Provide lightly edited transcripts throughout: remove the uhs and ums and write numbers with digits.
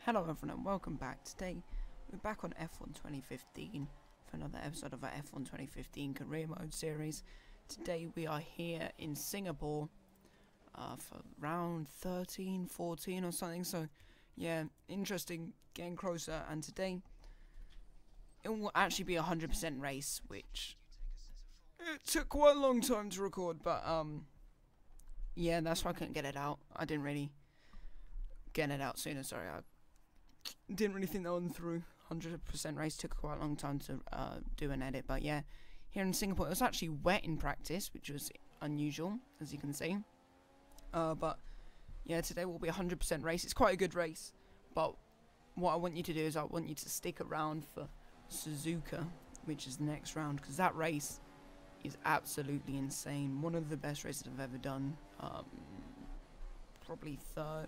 Hello everyone and welcome back. Today we're back on F1 2015 for another episode of our F1 2015 career mode series. Today we are here in Singapore for round 13, 14 or something, so yeah, interesting, getting closer. And today it will actually be a 100% race, which it took quite a long time to record, but yeah, that's why I couldn't get it out. I didn't really get it out sooner, sorry. I didn't really think that one through. 100% race took quite a long time to do an edit, but yeah, here in Singapore it was actually wet in practice, which was unusual, as you can see. But yeah, today will be a 100% race. It's quite a good race, but what I want you to do is I want you to stick around for Suzuka, which is the next round, because that race is absolutely insane. One of the best races I've ever done. Probably third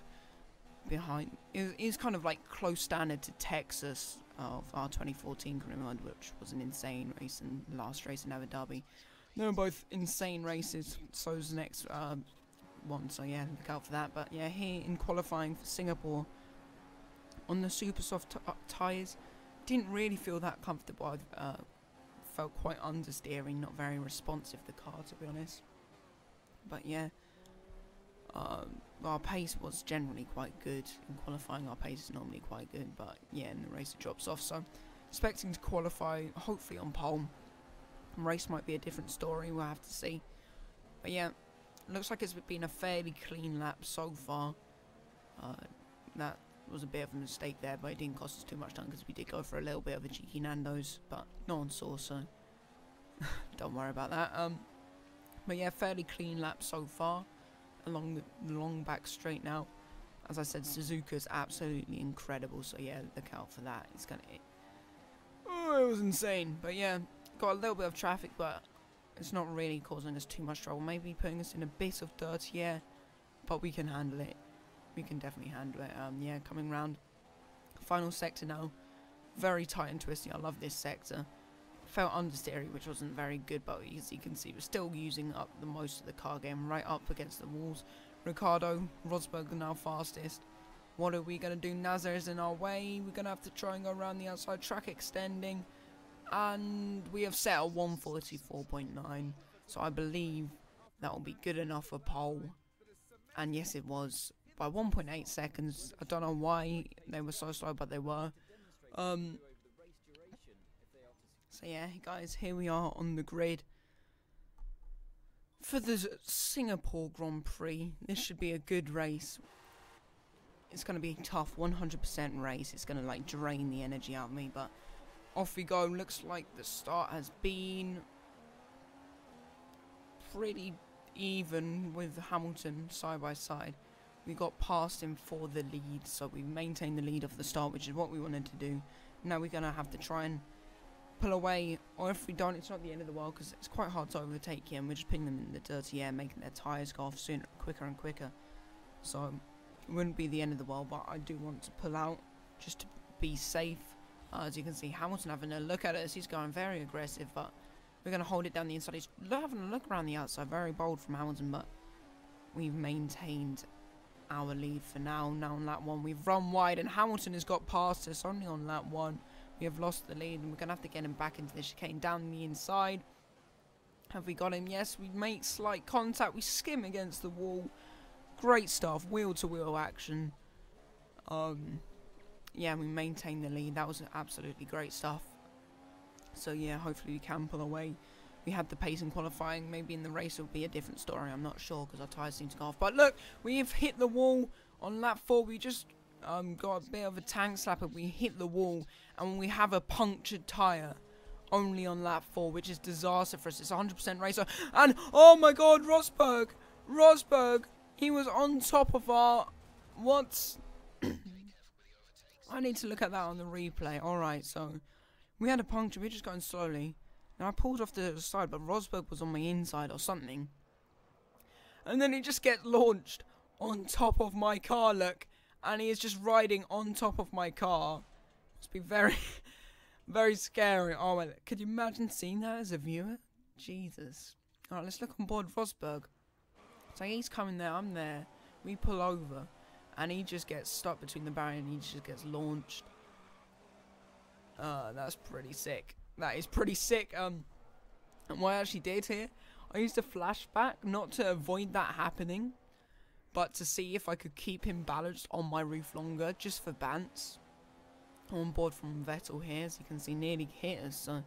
behind. It is kind of like close standard to Texas of our 2014 career mode, which was an insane race, and the last race in Abu Dhabi. They were both insane races. So is the next one. So yeah, look out for that. But yeah, here in qualifying for Singapore on the super soft tyres, didn't really feel that comfortable. I felt quite understeering, not very responsive the car, to be honest. But yeah. Our pace was generally quite good. In qualifying, our pace is normally quite good, but yeah, in the race it drops off. So, expecting to qualify, hopefully on pole. Race might be a different story, we'll have to see. But yeah, looks like it's been a fairly clean lap so far. That was a bit of a mistake there, but it didn't cost us too much time because we did go for a little bit of a cheeky Nando's, but no one saw, so don't worry about that. But yeah, fairly clean lap so far. Along the long back straight now. As I said, Suzuka's absolutely incredible, so yeah, look out for that. It's gonna it was insane. But yeah, got a little bit of traffic, but it's not really causing us too much trouble. Maybe putting us in a bit of dirt, yeah, but we can handle it. We can definitely handle it. Yeah, coming round final sector now, very tight and twisty. I love this sector. Felt understeery, which wasn't very good, but as you can see, we're still using up the most of the car game, right up against the walls. Ricardo, Rosberg now fastest. What are we going to do? Nasser is in our way. We're going to have to try and go around the outside, track extending. And we have set a 144.9. So I believe that will be good enough for pole. And yes, it was. By 1.8 seconds. I don't know why they were so slow, but they were. So yeah, guys, here we are on the grid for the Singapore Grand Prix. This should be a good race. It's going to be a tough 100% race. It's going to like drain the energy out of me, but off we go. Looks like the start has been pretty even with Hamilton side by side. We got past him for the lead, so we maintained the lead off the start, which is what we wanted to do. Now we're going to have to try and pull away, or if we don't, it's not the end of the world, because it's quite hard to overtake him. We're just putting them in the dirty air, making their tyres go off sooner, quicker and quicker. So it wouldn't be the end of the world, but I do want to pull out just to be safe. As you can see, Hamilton having a look at us. He's going very aggressive, but we're going to hold it down the inside. He's having a look around the outside. Very bold from Hamilton, but we've maintained our lead for now. Now on lap 1, we've run wide, and Hamilton has got past us only on lap 1. We have lost the lead, and we're going to have to get him back into the chicane down the inside. Have we got him? Yes, we make slight contact. We skim against the wall. Great stuff. Wheel-to-wheel action. Yeah, we maintain the lead. That was absolutely great stuff. So, yeah, hopefully we can pull away. We had the pace in qualifying. Maybe in the race it will be a different story. I'm not sure, because our tyres seem to go off. But look, we've hit the wall on lap 4. We just got a bit of a tank slapper. We hit the wall, and we have a punctured tyre only on lap 4, which is disaster for us. It's 100% racer, and oh my god, Rosberg, he was on top of our what? I need to look at that on the replay. Alright, so we had a puncture. We're just going slowly. Now I pulled off the side, but Rosberg was on my inside or something, and then he just gets launched on top of my car. Look. And he is just riding on top of my car. Must be very, very scary. Oh, well, could you imagine seeing that as a viewer? Jesus. Alright, let's look on board Rosberg. So he's coming there, I'm there. We pull over. and he just gets stuck between the barrier and he just gets launched. That's pretty sick. That is pretty sick. And what I actually did here, I used a flashback not to avoid that happening, but to see if I could keep him balanced on my roof longer, just for bants. I'm on board from Vettel here, as you can see, nearly hit us, so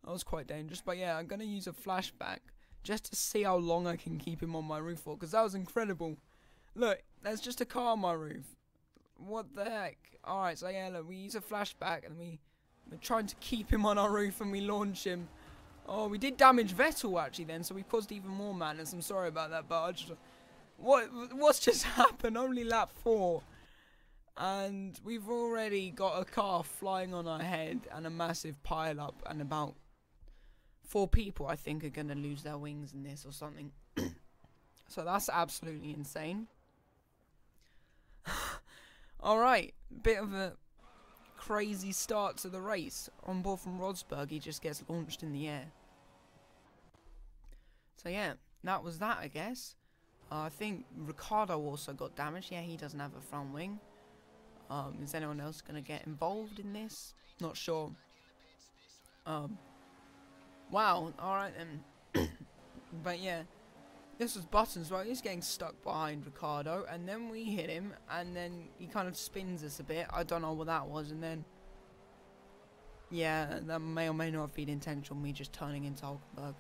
that was quite dangerous. But yeah, I'm going to use a flashback just to see how long I can keep him on my roof for, because that was incredible. Look, there's just a car on my roof. What the heck? Alright, so yeah, look, we use a flashback and we're trying to keep him on our roof and we launch him. Oh, we did damage Vettel actually then, so we caused even more madness. I'm sorry about that, but I just... What's just happened? Only lap 4. And we've already got a car flying on our head and a massive pile up, and about 4 people I think are going to lose their wings in this or something. So that's absolutely insane. Alright, bit of a crazy start to the race. On board from Rosberg, he just gets launched in the air. So yeah, that was that, I guess. I think Ricciardo also got damaged. Yeah, he doesn't have a front wing. Is anyone else going to get involved in this? Not sure. Wow, alright then. But yeah, this was Buttons, right? He's getting stuck behind Ricciardo, and then we hit him, and then he kind of spins us a bit. I don't know what that was, and then... yeah, that may or may not have been intentional, me just turning into Hulkenberg.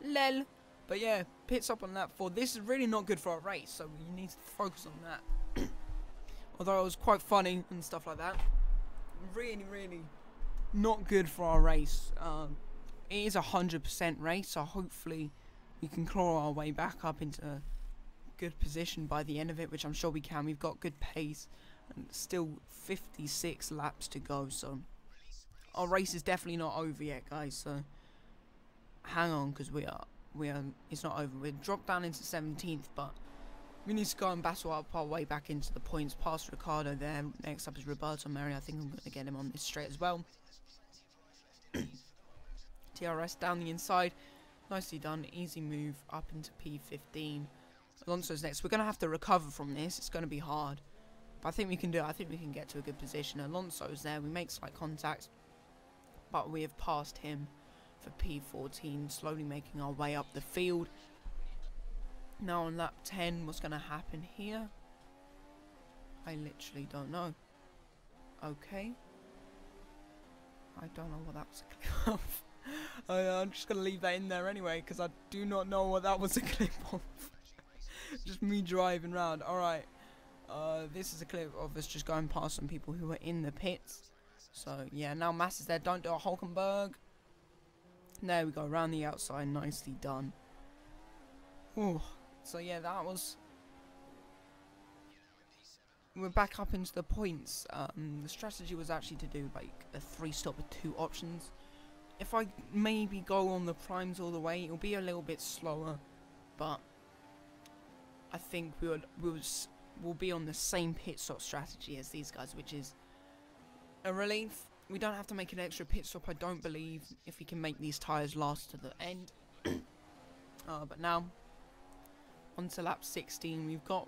Lel. But yeah, pits up on lap 4. This is really not good for our race, so we need to focus on that. Although it was quite funny and stuff like that. Really, really not good for our race. It is a 100% race, so hopefully we can claw our way back up into a good position by the end of it, which I'm sure we can. We've got good pace and still 56 laps to go, so our race is definitely not over yet, guys. So hang on, because it's not over. We're dropped down into 17th, but we need to go and battle up our way back into the points past Ricciardo there. Next up is Roberto Merhi. I think I'm going to get him on this straight as well. TRS down the inside. Nicely done. Easy move up into P15. Alonso's next. We're going to have to recover from this. It's going to be hard. But I think we can do it. I think we can get to a good position. Alonso's there. We make slight contact. But we have passed him for P14. Slowly making our way up the field. Now on lap 10, what's going to happen here? I literally don't know. Okay. I don't know what that was a clip of. I'm just going to leave that in there anyway, because I do not know what that was a clip of. Just me driving around. Alright. This is a clip of us just going past some people who were in the pits. So, yeah, now Mass is there. Don't do a Hulkenberg. There we go. Around the outside. Nicely done. Ooh. So, yeah, that was... we're back up into the points. The strategy was actually to do, like, a 3-stop with 2 options. If I maybe go on the primes all the way, it'll be a little bit slower. But I think we'll be on the same pit stop strategy as these guys, which is a relief. We don't have to make an extra pit stop, I don't believe, if we can make these tyres last to the end. But now, on to lap 16, we've got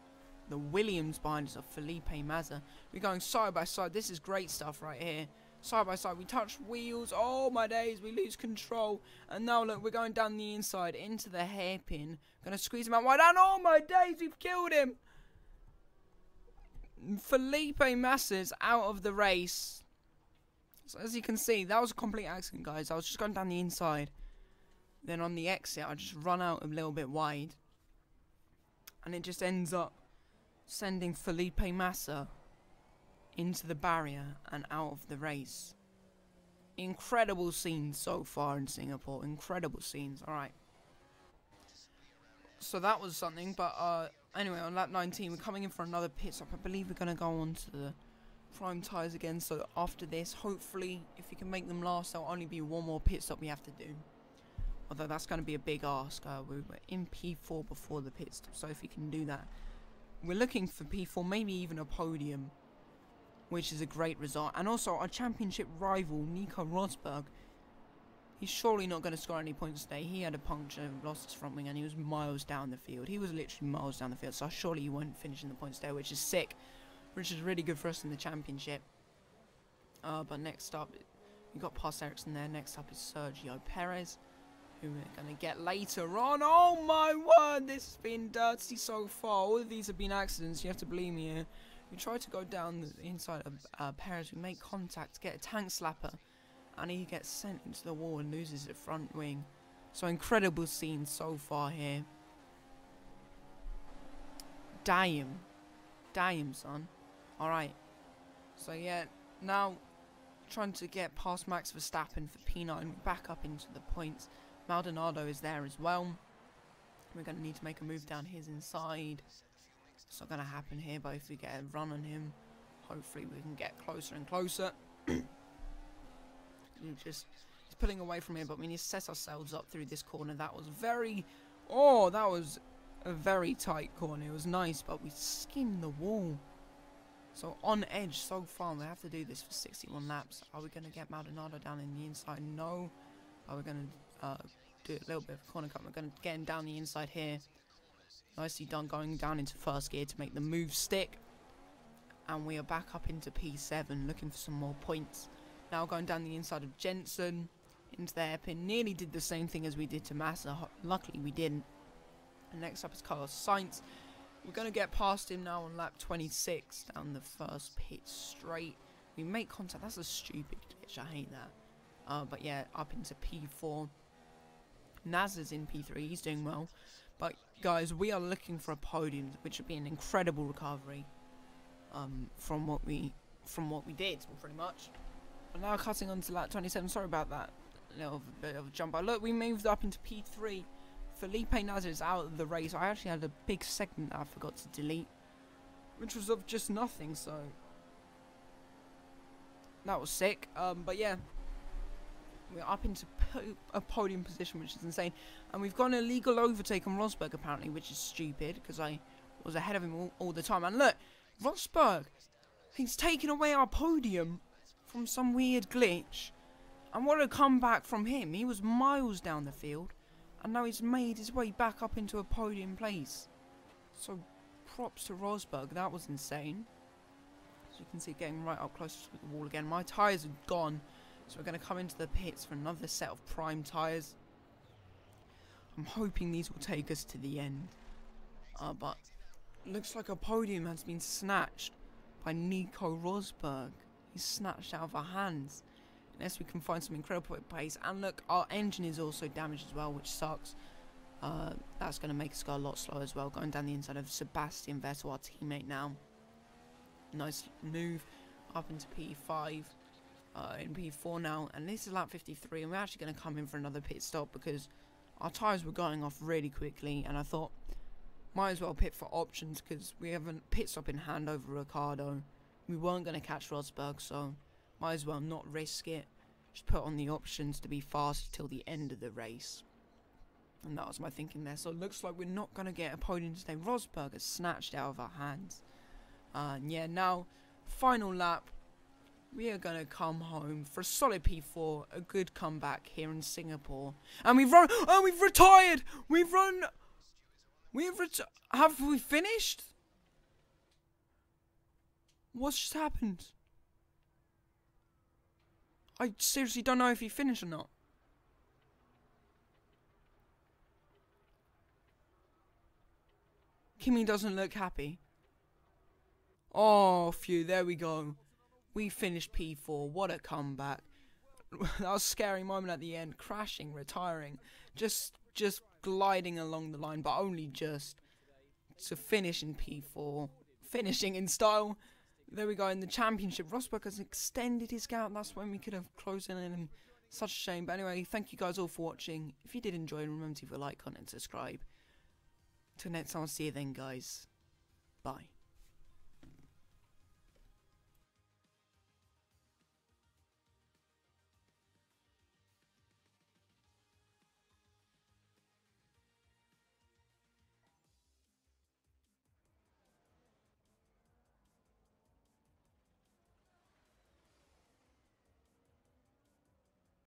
the Williams behind us of Felipe Massa. We're going side by side. This is great stuff right here. Side by side, we touch wheels. Oh my days, we lose control. And now look, we're going down the inside into the hairpin. Gonna squeeze him out wide. And oh my days, we've killed him. Felipe Massa's out of the race. So as you can see, that was a complete accident, guys. I was just going down the inside. Then on the exit, I just run out a little bit wide. And it just ends up sending Felipe Massa into the barrier and out of the race. Incredible scenes so far in Singapore. Incredible scenes. Alright. So that was something. But anyway, on lap 19, we're coming in for another pit stop. I believe we're going to go on to the prime tyres again. So after this, hopefully, if we can make them last, there'll only be one more pit stop we have to do. Although that's going to be a big ask. We were in P4 before the pit stop. So if we can do that, we're looking for P4, maybe even a podium, which is a great result. And also, our championship rival, Nico Rosberg, He's surely not going to score any points today. He had a puncture, lost his front wing, and he was miles down the field. He was literally miles down the field, so surely he won't finish in the points there, which is sick. Which is really good for us in the championship. But next up, we got past Ericsson there. Next up is Sergio Perez, who we're going to get later on. Oh my word, this has been dirty so far. All of these have been accidents, you have to believe me here. We try to go down the inside of Perez. We make contact, get a tank slapper, and he gets sent into the wall and loses the front wing. So incredible scene so far here. Damn. Damn, son. Alright. So yeah, now trying to get past Max Verstappen for P9, back up into the points. Maldonado is there as well. We're going to need to make a move down his inside. It's not going to happen here, but if we get a run on him, hopefully we can get closer and closer. He's pulling away from here, but we need to set ourselves up through this corner. That was that was a very tight corner. It was nice, but we skinned the wall. So on edge so far. We have to do this for 61 laps. Are we going to get Maldonado down in the inside? No. Are we going to do a little bit of corner cut? We're going to get him down the inside here. Nicely done, going down into first gear to make the move stick. And we are back up into P7, looking for some more points. Now going down the inside of Jensen into the hairpin. Nearly did the same thing as we did to Massa. Luckily we didn't. And next up is Carlos Sainz. We're going to get past him now on lap 26 down the first pit straight. We make contact. That's a stupid glitch. I hate that. But yeah, up into P4. Naz's in P3. He's doing well. But guys, we are looking for a podium, which would be an incredible recovery from what we did, pretty much. But now cutting on to lap 27. Sorry about that little bit of a jump. But look, we moved up into P3. Felipe Nasr is out of the race. I actually had a big segment that I forgot to delete, which was of just nothing, so that was sick. But yeah, we're up into a podium position, which is insane. And we've got an illegal overtake on Rosberg, apparently, which is stupid, because I was ahead of him all the time. And look, Rosberg, he's taken away our podium from some weird glitch. And what a comeback from him. He was miles down the field, and now he's made his way back up into a podium place. So props to Rosberg. That was insane. As you can see, getting right up close to the wall again. My tyres are gone, so we're going to come into the pits for another set of prime tyres. I'm hoping these will take us to the end. But looks like a podium has been snatched by Nico Rosberg. He's snatched out of our hands. Unless we can find some incredible pace. And look, our engine is also damaged as well, which sucks. That's going to make us go a lot slower as well. Going down the inside of Sebastian Vettel, our teammate now. Nice move up into P5. In P4 now. And this is lap 53. And we're actually going to come in for another pit stop because our tyres were going off really quickly. And I thought, might as well pit for options because we have a pit stop in hand over Ricciardo. We weren't going to catch Rosberg, so might as well not risk it. Just put on the options to be fast till the end of the race. And that was my thinking there. So it looks like we're not going to get a podium today. Rosberg has snatched out of our hands. And yeah, now, final lap. We are going to come home for a solid P4. A good comeback here in Singapore. And we've run. Oh, we've retired. We've run. Have we finished? What's just happened? I seriously don't know if he finished or not. Kimi doesn't look happy. Oh, phew, there we go. We finished P4. What a comeback. That was a scary moment at the end. Crashing, retiring. Just gliding along the line, but only just. To finish in P4. Finishing in style. There we go, in the championship. Rosberg has extended his gap. That's when we could have closed in on him. Such a shame. But anyway, thank you guys all for watching. If you did enjoy, remember to leave a like, comment, and subscribe. Till next time, I'll see you then, guys. Bye.